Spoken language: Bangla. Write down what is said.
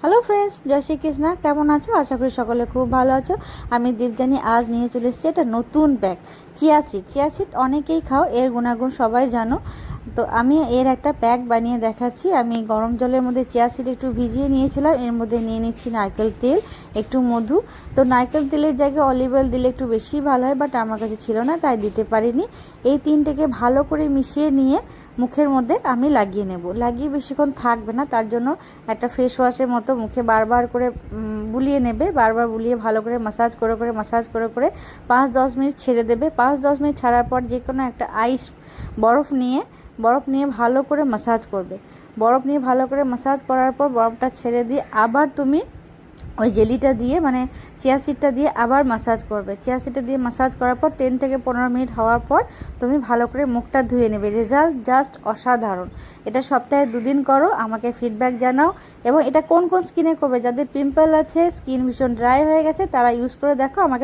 হ্যালো ফ্রেন্ডস, জয় শ্রীকৃষ্ণ। কেমন আছো? আশা করি সকলে খুব ভালো আছো। আমি দীপজানি আজ নিয়ে চলে এসেছি একটা নতুন pack, chia seed. Chia seed অনেকেই খাও, এর গুণাগুণ সবাই জানো। তো আমি এর একটা প্যাক বানিয়ে দেখাচ্ছি। আমি গরম জলের মধ্যে চিয়া সিড একটু ভিজিয়ে নিয়েছিলাম, এর মধ্যে নিয়ে নিচ্ছি নারকেল তেল, একটু মধু। তো নারকেল তেলের জায়গায় অলিভ অয়েল দিলে একটু বেশি ভালো হয়, বাট আমার কাছে ছিল না, তাই দিতে পারিনি। এই তিনটেকে ভালো করে মিশিয়ে নিয়ে মুখের মধ্যে আমি লাগিয়ে নেব। লাগিয়ে বেশিক্ষণ থাকবে না, তার জন্য একটা ফেস ওয়াশের মতো মুখে বারবার করে বুলিয়ে নেবে। বারবার বুলিয়ে ভালো করে মাসাজ করে 5-10 মিনিট ছেড়ে দেবে। 5-10 মিনিট ছাড়ার পর যে কোনো একটা বরফ নিয়ে ভালো করে মাসাজ করবে। বরফ নিয়ে ভালো করে মাসাজ করার পর বরফটা ছেড়ে দিয়ে আবার তুমি ওই জেলিটা দিয়ে মানে চিয়া সিডটা দিয়ে আবার মাসাজ করবে। চিয়া সিডটা দিয়ে মাসাজ করার পর 10 থেকে 15 মিনিট হওয়ার পর তুমি ভালো করে মুখটা ধুয়ে নেবে। রেজাল্ট জাস্ট অসাধারণ। এটা সপ্তাহে 2 দিন করো, আমাকে ফিডব্যাক জানাও। এবং এটা কোন কোন স্কিনে করবে, যাদের পিম্পল আছে, স্কিন ভীষণ ড্রাই হয়ে গেছে, তারা ইউজ করে দেখো, আমাকে